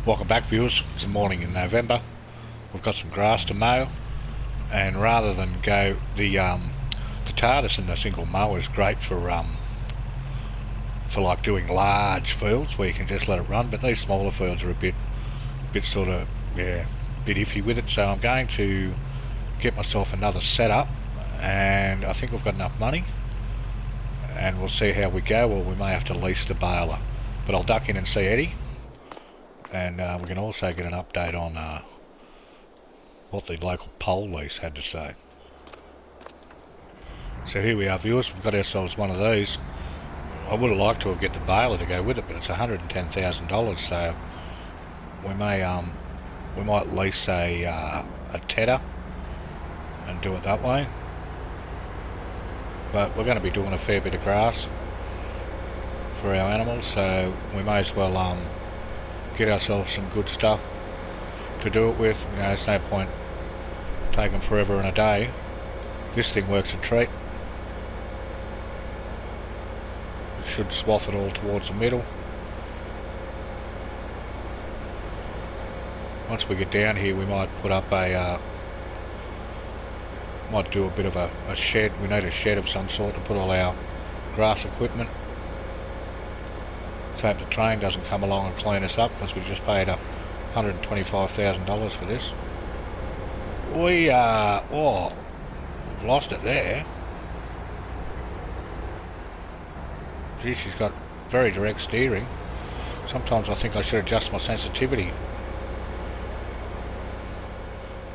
Welcome back, viewers. It's the morning in November. We've got some grass to mow, and rather than go the TARDIS and the single mower is great for like doing large fields where you can just let it run, but these smaller fields are a bit sort of bit iffy with it. So I'm going to get myself another setup, and I think we've got enough money, and we'll see how we go. Or we may have to lease the baler, but I'll duck in and see Eddie. And we can also get an update on what the local pole lease had to say. So here we are, viewers. We've got ourselves one of these. I would have liked to have get the baler to go with it, but it's $110,000. So we might lease a tedder and do it that way. But we're going to be doing a fair bit of grass for our animals, so we may as well get ourselves some good stuff to do it with. You know, there's no point taking forever and a day. This thing works a treat. It should swath it all towards the middle. Once we get down here, we might put up might do a bit of a shed. We need a shed of some sort to put all our grass equipment. Let's hope the train doesn't come along and clean us up, because we just paid $125,000 for this. We've lost it there. Gee, she's got very direct steering. Sometimes I think I should adjust my sensitivity.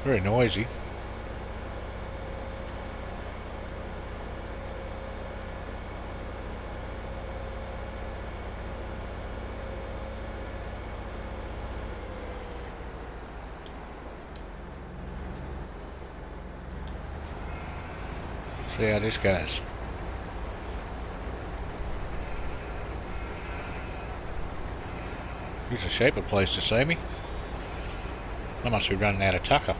Very noisy. See how this goes. Here's a sheep that pleased to see me. I must be running out of tucker.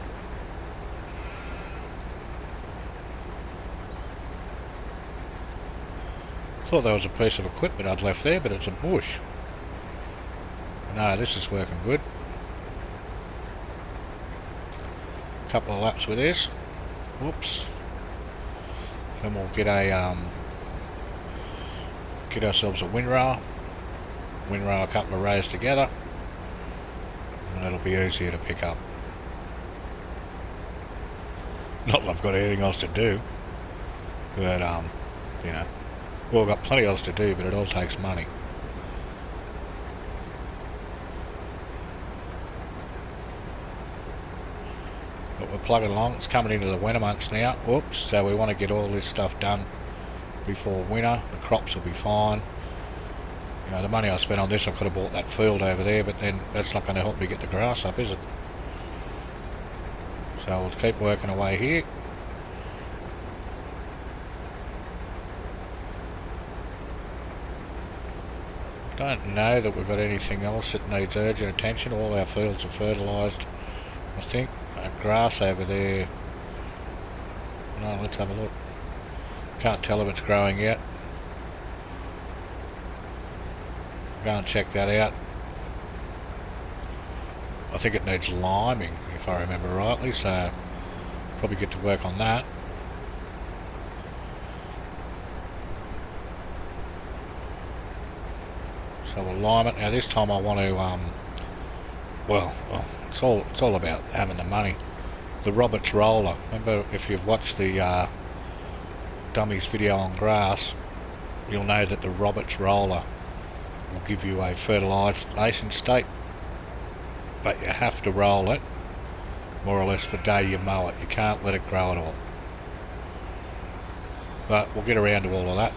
Thought there was a piece of equipment I'd left there, but it's a bush. No, this is working good. Couple of laps with this. Whoops. Then we'll get ourselves a windrower a couple of rows together, and it'll be easier to pick up. Not that I've got anything else to do, but you know, well, I've got plenty else to do, but it all takes money. But we're plugging along. It's coming into the winter months now. Whoops. So we want to get all this stuff done before winter. The crops will be fine. You know, the money I spent on this, I could have bought that field over there, but then that's not going to help me get the grass up, is it? So we'll keep working away here. Don't know that we've got anything else that needs urgent attention. All our fields are fertilised, I think. Grass over there. No, let's have a look. Can't tell if it's growing yet. Go and check that out. I think it needs liming, if I remember rightly, so probably get to work on that. So we'll lime it. Now this time I want to well, it's all about having the money. The Roberts roller. Remember, if you've watched the dummies video on grass, you'll know that the Roberts roller will give you a fertilisation state, but you have to roll it more or less the day you mow it. You can't let it grow at all. But we'll get around to all of that.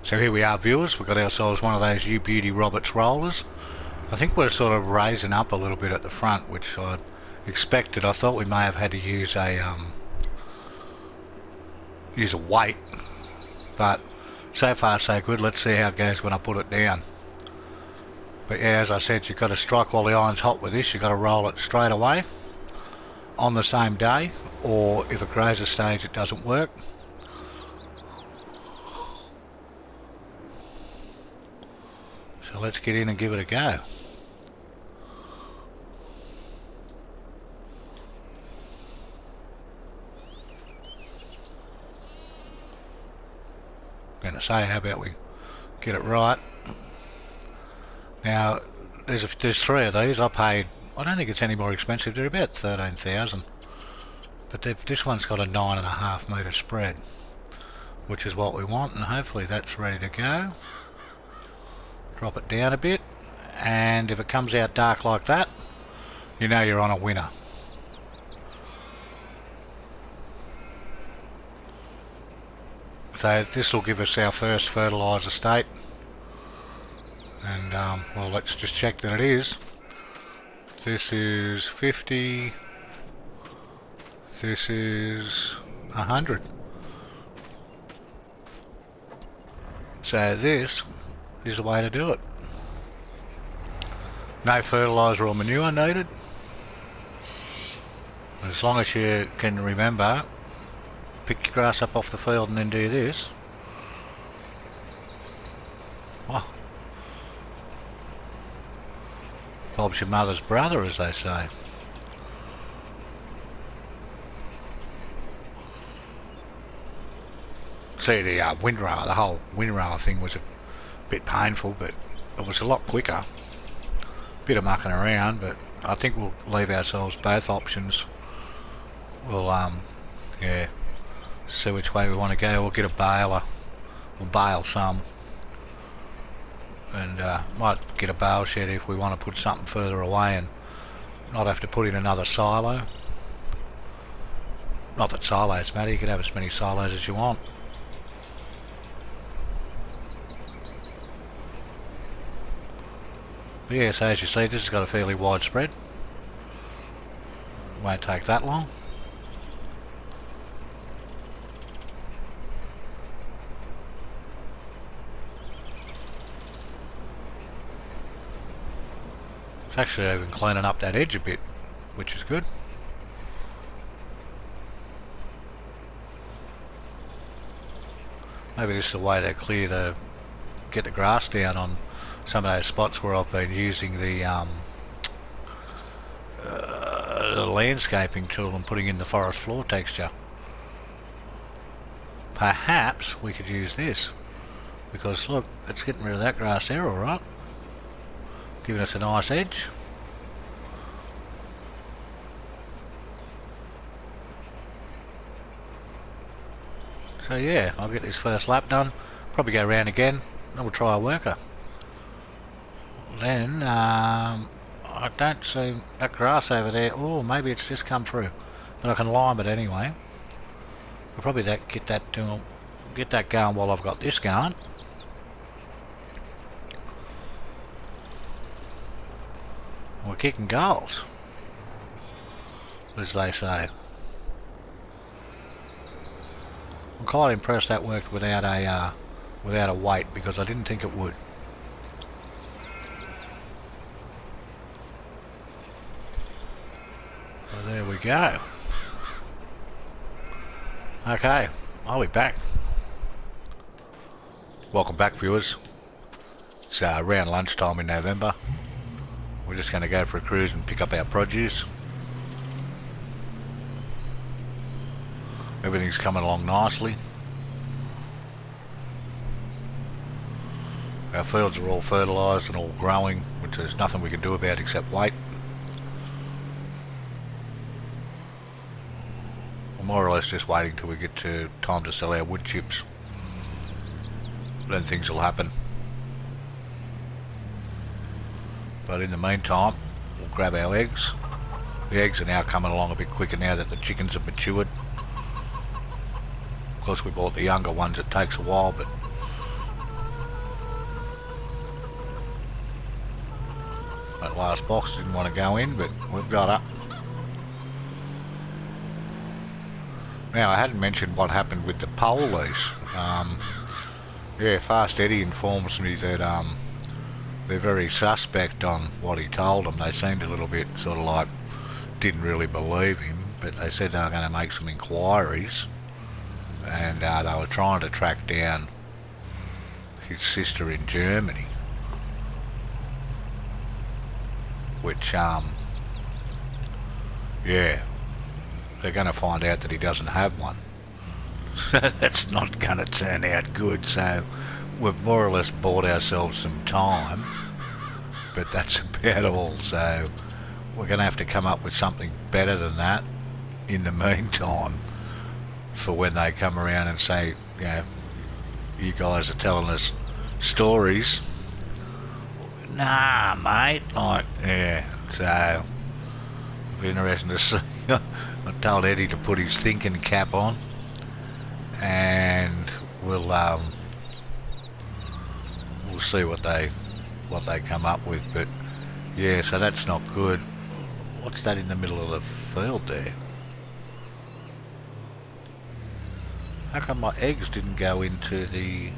So here we are, viewers. We've got ourselves one of those U Beauty Roberts rollers. I think we're sort of raising up a little bit at the front, which I expected. I thought we may have had to use a weight, but so far so good. Let's see how it goes when I put it down. But yeah, as I said, you've got to strike while the iron's hot with this. You've got to roll it straight away on the same day, or if it grows a stage it doesn't work. So let's get in and give it a go. I'm going to say, how about we get it right? Now there's three of these. I paid, I don't think it's any more expensive, they're about 13,000, but this one's got a 9.5 metre spread, which is what we want, and hopefully that's ready to go. Drop it down a bit, and if it comes out dark like that, you know you're on a winner. So this will give us our first fertiliser state, and well, let's just check that it is. This is 50, this is 100. So this is the way to do it. No fertiliser or manure needed. As long as you can remember, pick your grass up off the field and then do this. Oh, Bob's your mother's brother, as they say. See, the windrower, the whole windrower thing was a bit painful, but it was a lot quicker. Bit of mucking around, but I think we'll leave ourselves both options. We'll yeah, see which way we want to go. We'll get a baler, we'll bale some, and might get a bale shed if we want to put something further away and not have to put in another silo. Not that silos matter, you can have as many silos as you want. But yeah, so as you see, this has got a fairly wide spread. Won't take that long. It's actually even cleaning up that edge a bit, which is good. Maybe this is a way to get the grass down on some of those spots where I've been using the landscaping tool and putting in the forest floor texture. Perhaps we could use this, because look, it's getting rid of that grass there, alright. Giving us a nice edge. So yeah, I'll get this first lap done, probably go around again, and we'll try a worker. Then I don't see that grass over there. Oh, maybe it's just come through, but I can lime it anyway. I'll probably get that going while I've got this going. We're kicking goals, as they say. I'm quite impressed that worked without a weight, because I didn't think it would. So there we go. Okay, I'll be back. Welcome back, viewers. It's around lunchtime in November. We're just going to go for a cruise and pick up our produce. Everything's coming along nicely. Our fields are all fertilised and all growing, which there's nothing we can do about except wait. We're more or less just waiting till we get to time to sell our wood chips. Then things will happen. But in the meantime, we'll grab our eggs. The eggs are now coming along a bit quicker now that the chickens have matured. Of course, we bought the younger ones, it takes a while, but That last box didn't want to go in, but we've got her. Now, I hadn't mentioned what happened with the pole lease. Yeah, Fast Eddie informs me that they're very suspect on what he told them. They seemed a little bit sort of like didn't really believe him, but they said they were going to make some inquiries, and they were trying to track down his sister in Germany, which yeah, they're going to find out that he doesn't have one. That's not going to turn out good, so we've more or less bought ourselves some time, but that's about all. So we're going to have to come up with something better than that in the meantime for when they come around and say, you know, you guys are telling us stories. Nah, mate. Like, yeah, so it'll be interesting to see. I told Eddie to put his thinking cap on, and we'll see what they come up with. But yeah, so that's not good. What's that in the middle of the field there? How come my eggs didn't go into the...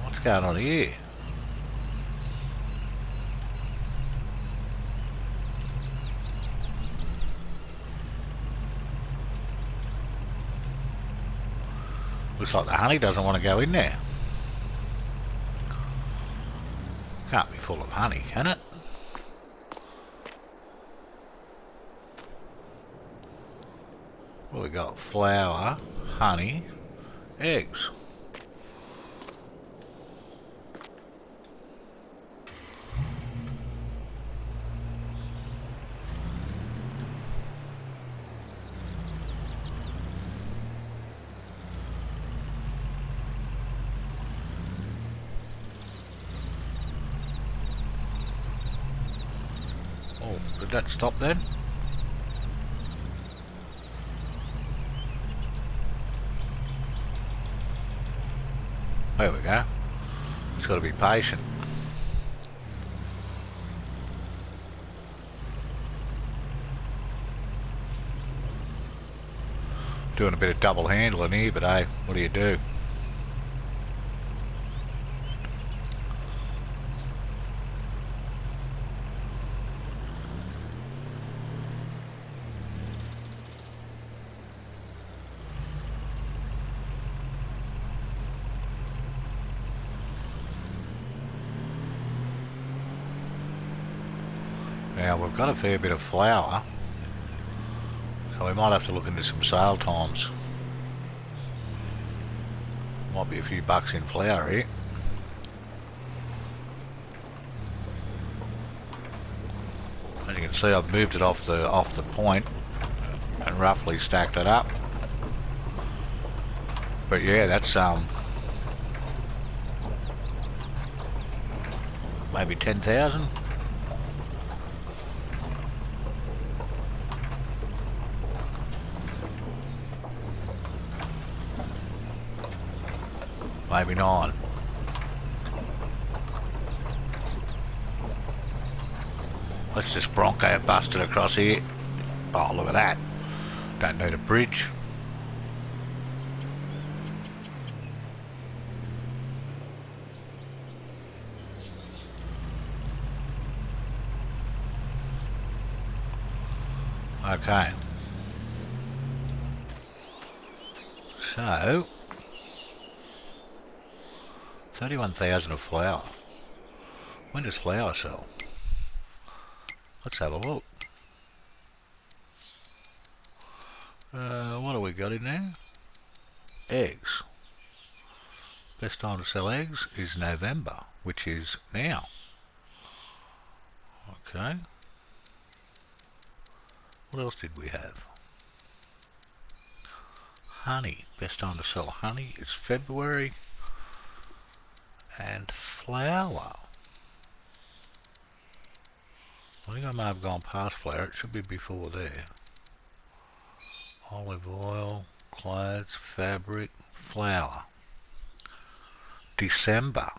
What's going on here? Looks like the honey doesn't want to go in there. Can't be full of honey, can it? Well, we got flour, honey, eggs. Oh, did that stop then? There we go. Just got to be patient. Doing a bit of double handling here, but hey, what do you do? Now we've got a fair bit of flour, so we might have to look into some sale times. Might be a few bucks in flour here. As you can see, I've moved it off the point and roughly stacked it up. But yeah, that's maybe 10,000. Maybe 9. Let's just Bronco bust it across here. Oh, look at that. Don't need a bridge. Okay. So 31,000 of flour. When does flour sell? Let's have a look. What have we got in there? Eggs. Best time to sell eggs is November, which is now. Okay. What else did we have? Honey. Best time to sell honey is February. And flour. I think I may have gone past flour. It should be before there. Olive oil, clothes, fabric, flour. December.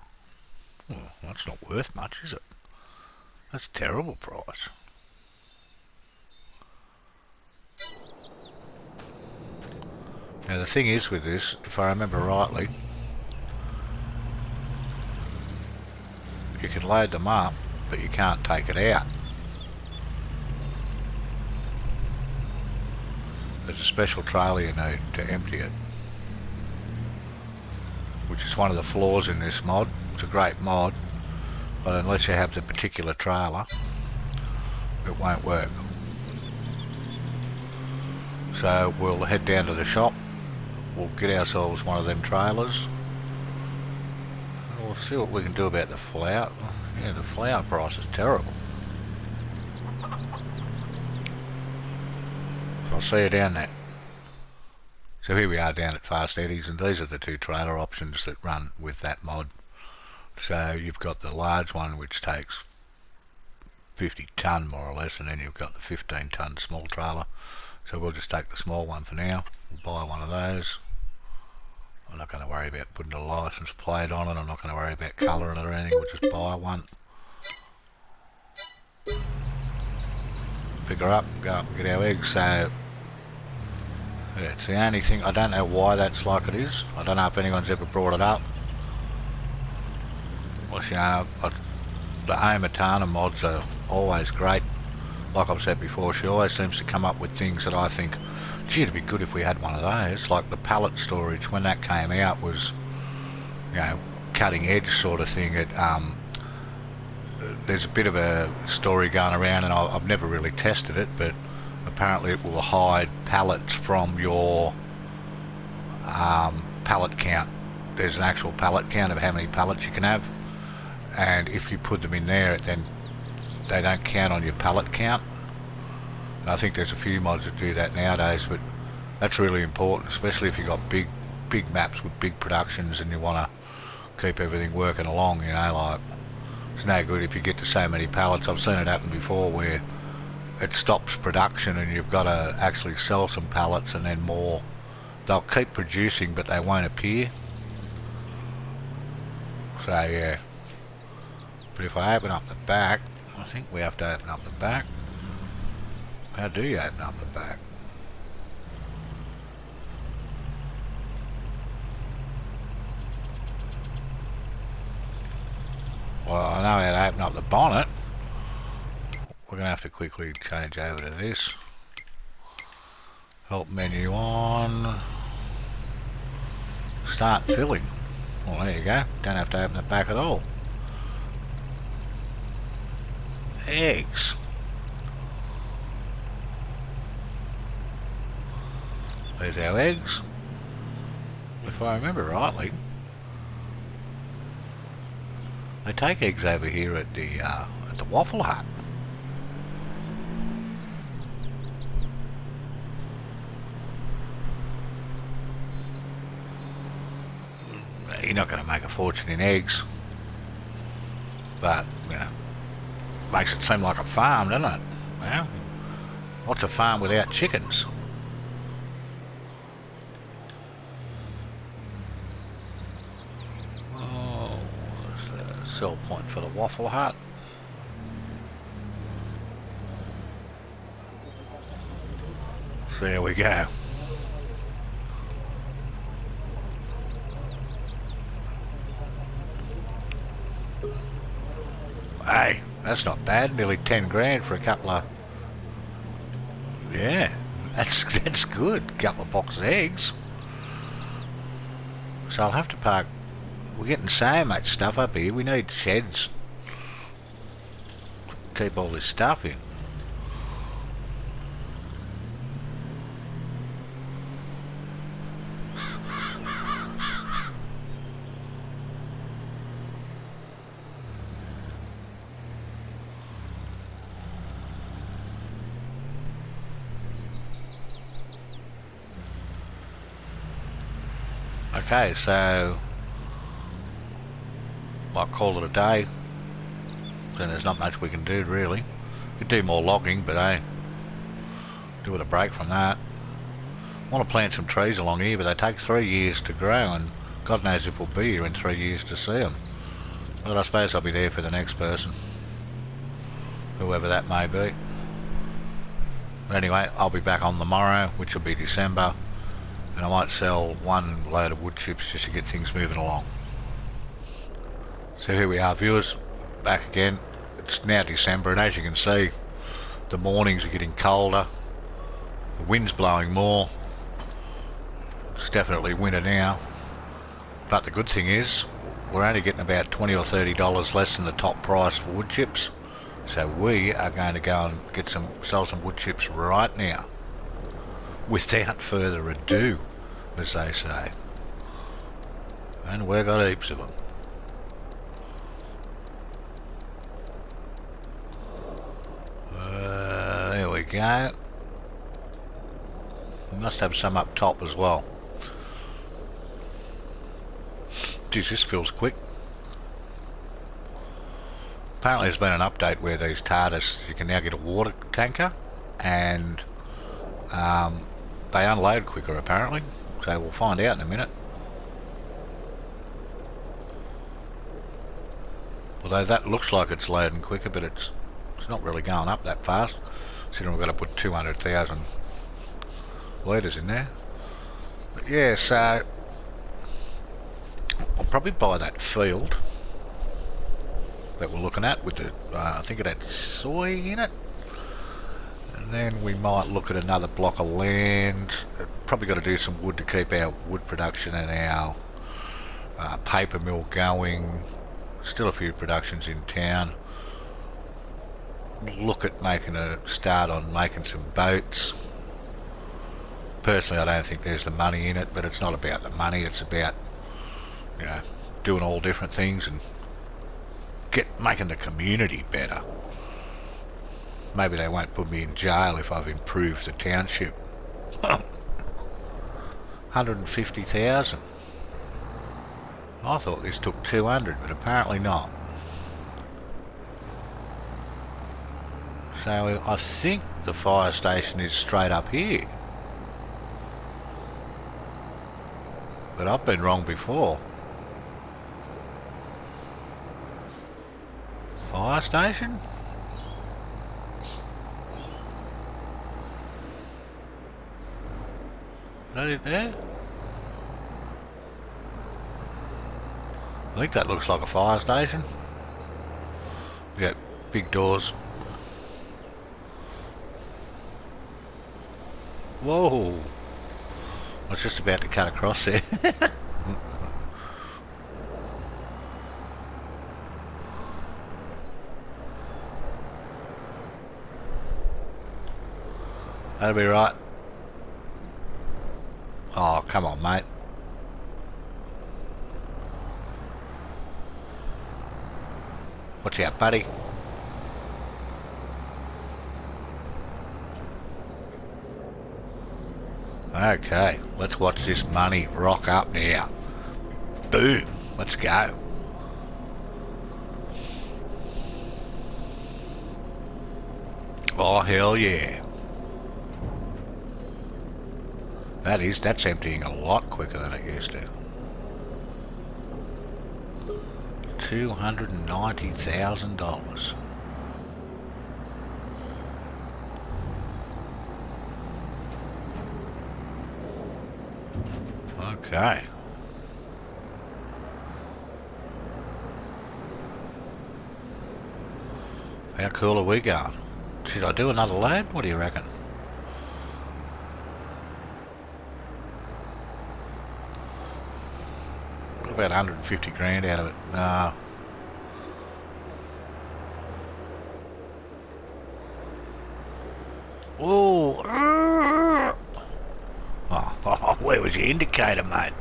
Well, that's not worth much, is it? That's a terrible price. Now the thing is with this, if I remember rightly, you can load them up, but you can't take it out. There's a special trailer you need to empty it, which is one of the flaws in this mod. It's a great mod, but unless you have the particular trailer, it won't work. So we'll head down to the shop, we'll get ourselves one of them trailers, and we'll see what we can do about the flour. Yeah, the flour price is terrible. So I'll see you down there. So here we are down at Fast Eddie's, and these are the two trailer options that run with that mod. So you've got the large one which takes 50 tonne more or less, and then you've got the 15 tonne small trailer. So we'll just take the small one for now. We'll buy one of those. I'm not going to worry about putting a license plate on it. I'm not going to worry about colouring it or anything. We'll just buy one. Pick her up, go up and get our eggs. So yeah, it's the only thing. I don't know why that's like it is. I don't know if anyone's ever brought it up. Well, you know, the Omatana mods are always great. Like I've said before, she always seems to come up with things that I think, gee, it'd be good if we had one of those. Like the pallet storage, when that came out, was, you know, cutting edge sort of thing. There's a bit of a story going around, and I've never really tested it, but apparently it will hide pallets from your pallet count. There's an actual pallet count of how many pallets you can have, and if you put them in there, then they don't count on your pallet count. And I think there's a few mods that do that nowadays, but that's really important, especially if you've got big maps with big productions and you want to keep everything working along, you know. Like, it's no good if you get to so many pallets. I've seen it happen before where it stops production and you've got to actually sell some pallets, and then more. They'll keep producing but they won't appear. So yeah. But if I open up the back, I think we have to open up the back. How do you open up the back? Well, I know how to open up the bonnet. We're going to have to quickly change over to this. Help menu on. Start filling. Well, there you go. Don't have to open the back at all. Eggs. There's our eggs. If I remember rightly, they take eggs over here at the Waffle Hut. You're not going to make a fortune in eggs, but you know, makes it seem like a farm, doesn't it? Well, what's a farm without chickens? Oh, there's a sell point for the Waffle Hut. So there we go. Hey, that's not bad. Nearly 10 grand for a couple of... Yeah, that's good. Couple of boxes of eggs. So I'll have to park... We're getting so much stuff up here. We need sheds to keep all this stuff in. Okay, so might call it a day. Then there's not much we can do really. Could do more logging, but hey, do it a break from that. I want to plant some trees along here, but they take 3 years to grow, and God knows if we'll be here in 3 years to see them. But I suppose I'll be there for the next person, whoever that may be. But anyway, I'll be back on the morrow, which will be December, and I might sell one load of wood chips just to get things moving along. So here we are, viewers, back again. It's now December, and as you can see, the mornings are getting colder, the wind's blowing more. It's definitely winter now, but the good thing is we're only getting about $20 or $30 less than the top price for wood chips, so we are going to go and sell some wood chips right now, without further ado, as they say. And we've got heaps of them. There we go. We must have some up top as well. Geez, this feels quick. Apparently there's been an update where these TARDIS, you can now get a water tanker, and they unload quicker apparently, so we'll find out in a minute. Although that looks like it's loading quicker, but it's not really going up that fast. So we've got to put 200,000 litres in there. But yeah, so I'll probably buy that field that we're looking at with the, I think it had soy in it. And then we might look at another block of land. Probably got to do some wood to keep our wood production and our paper mill going. Still a few productions in town. Look at making a start on making some boats. Personally, I don't think there's the money in it, but it's not about the money, it's about, you know, doing all different things and making the community better. Maybe they won't put me in jail if I've improved the township. 150,000. I thought this took 200, but apparently not. So I think the fire station is straight up here. But I've been wrong before. Fire station? Is that it there? I think that looks like a fire station. We got big doors. Whoa! I was just about to cut across there. That'll be right. Oh, come on, mate. Watch out, buddy. Okay, let's watch this money rock up now. Boom, let's go. Oh, hell yeah. That's emptying a lot quicker than it used to. $290,000. Okay. How cool are we going? Should I do another load? What do you reckon? Got about 150 grand out of it. Nah. Oh, oh, where was your indicator, mate?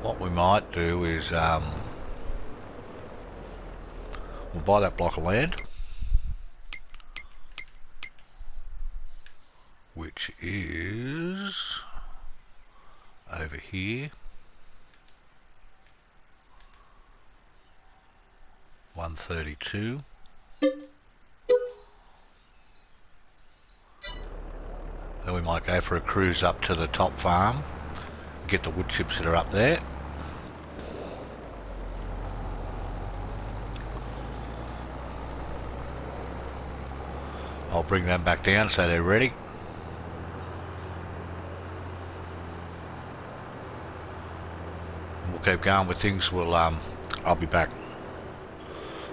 What we might do is we'll buy that block of land, which is over here. 132. Then we might go for a cruise up to the top farm, get the wood chips that are up there. I'll bring them back down so they're ready. We'll keep going with things. I'll be back.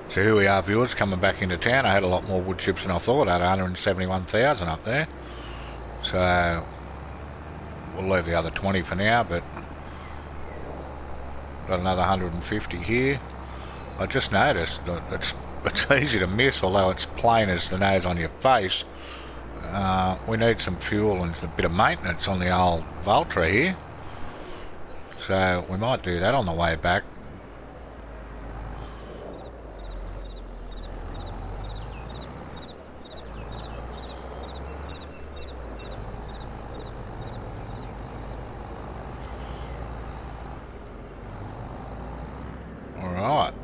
So here we are, viewers, coming back into town. I had a lot more wood chips than I thought. I had 171,000 up there. So we'll leave the other 20 for now, but got another 150 here. I just noticed that it's easy to miss, although it's plain as the nose on your face. We need some fuel and a bit of maintenance on the old Valtra here. So we might do that on the way back. Alright.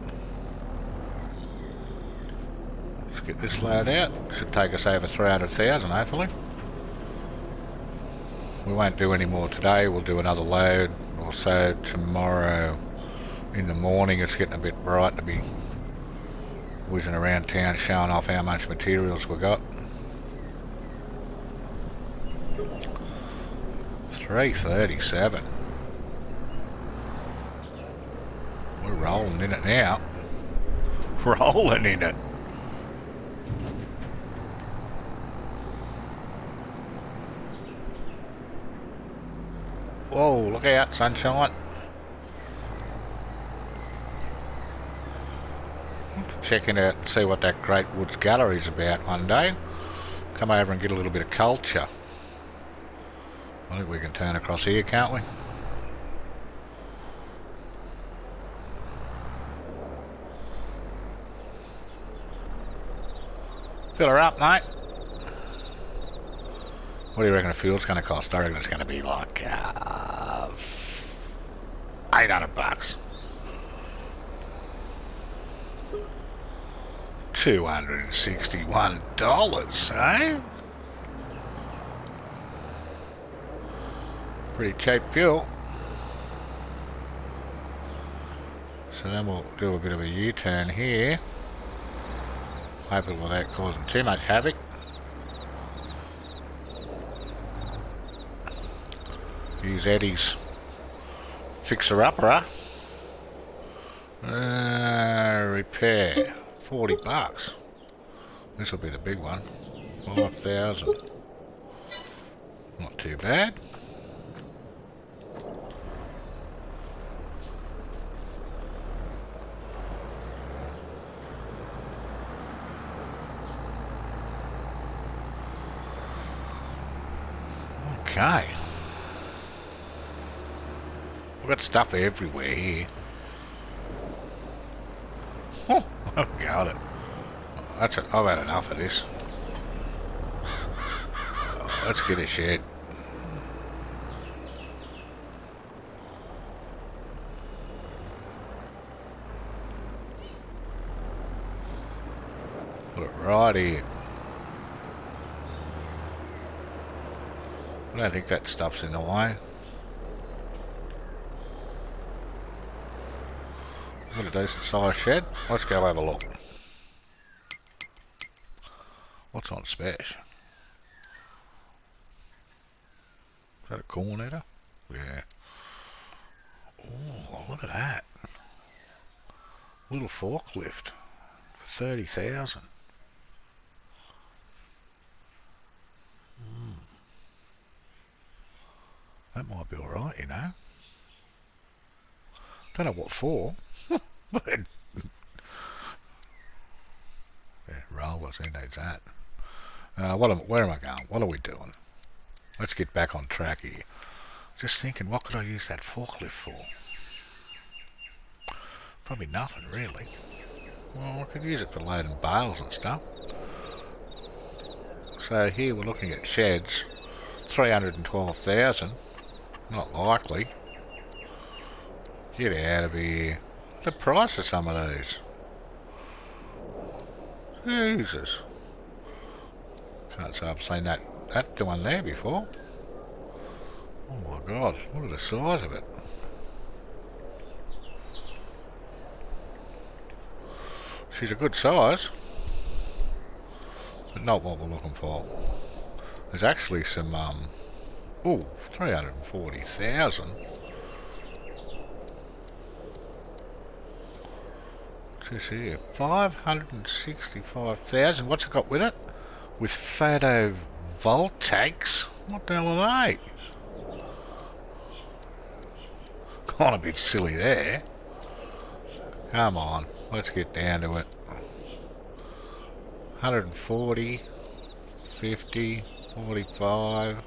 Let's get this load out. Should take us over 300,000 hopefully. We won't do any more today. We'll do another load or so tomorrow in the morning. It's getting a bit bright to be whizzing around town showing off how much materials we got. 337. We're rolling in it now. Rolling in it. Whoa, look out, sunshine. Checking out, see what that Great Woods Gallery's about one day. Come over and get a little bit of culture. I think we can turn across here, can't we? Fill her up, mate. What do you reckon the fuel's going to cost? I reckon it's going to be like 800 bucks. $261, eh? Pretty cheap fuel. So then we'll do a bit of a U-turn here. Hopefully without causing too much havoc. Use Eddie's fixer-upper. Repair. 40 bucks. This will be the big one. 5,000. Not too bad. Okay. We've got stuff everywhere here. Oh, I've got it. That's it. I've had enough of this. Let's get a shed. Put it right here. I don't think that stuff's in the way. Got a decent sized shed. Let's go have a look. What's on special? Is that a corn eater? Yeah. Oh, look at that. Little forklift for 30,000. That might be alright, you know. Don't know what for. But yeah, rollers, who needs that? Where am I going? What are we doing? Let's get back on track here. Just thinking, what could I use that forklift for? Probably nothing, really. Well, I could use it for loading bales and stuff. So here we're looking at sheds. 312,000. Not likely. Get out of here. The price of some of those. Jesus. Can't say I've seen that one there before. Oh my god, look at the size of it. She's a good size, but not what we're looking for. There's actually some, 340,000. What's this here? 565,000. What's it got with it? With photovoltaics? What the hell are they? Kind of a bit silly there. Come on, let's get down to it. 140, 50, 45.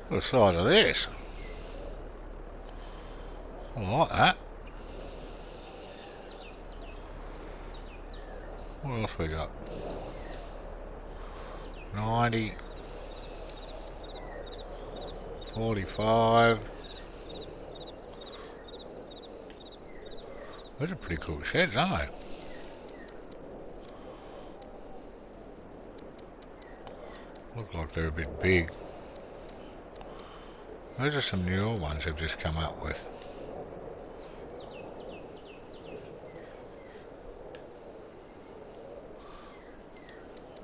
Look at the size of this. I like that. What else we got? 90, 45. Those are pretty cool sheds, aren't they? Look like they're a bit big. Those are some newer ones they've just come up with.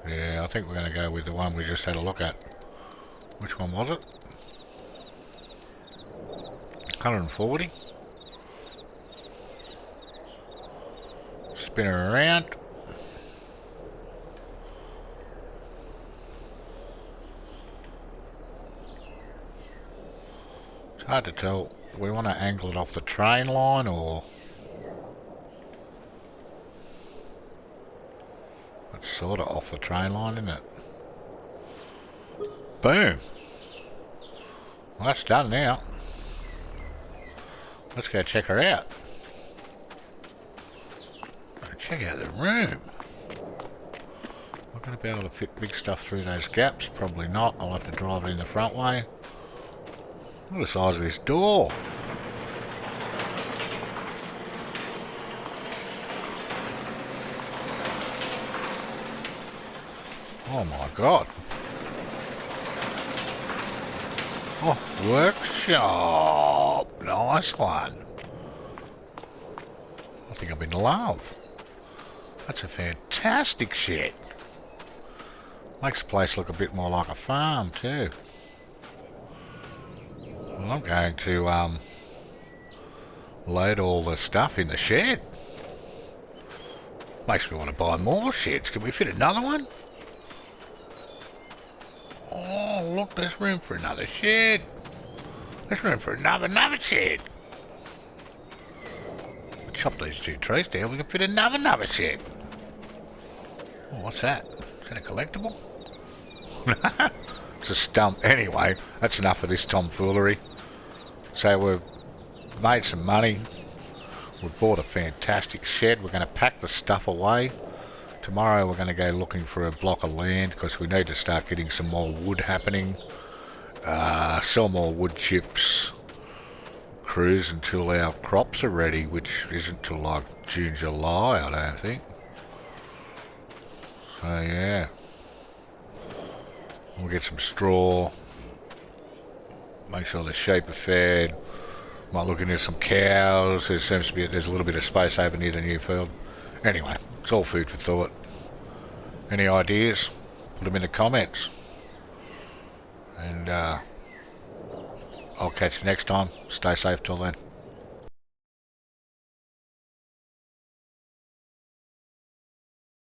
Yeah, I think we're going to go with the one we just had a look at. Which one was it? 140. Spin her around. It's hard to tell. Do we want to angle it off the train line or... It's sort of off the train line, isn't it? Boom! Well, that's done now. Let's go check her out. Check out the room. Am I going to be able to fit big stuff through those gaps? Probably not. I'll have to drive it in the front way. Look at the size of this door. Oh my god. Oh, workshop. Nice one. I think I'm in love. That's a fantastic shed. Makes the place look a bit more like a farm too. Well, I'm going to load all the stuff in the shed. Makes me want to buy more sheds. Can we fit another one? Oh, look, there's room for another shed. There's room for another shed. Chop these two trees down, we can fit another shed. Oh, what's that? Is that a collectible? It's a stump. Anyway, that's enough of this tomfoolery. So we've made some money. We've bought a fantastic shed. We're going to pack the stuff away. Tomorrow we're going to go looking for a block of land because we need to start getting some more wood happening. Sell more wood chips. Cruise until our crops are ready, which isn't till like June, July, I don't think. So yeah. We'll get some straw. Make sure the sheep are fed. Might look into some cows. There seems to be there's a little bit of space over near the new field. Anyway, it's all food for thought. Any ideas? Put them in the comments. And I'll catch you next time. Stay safe till then.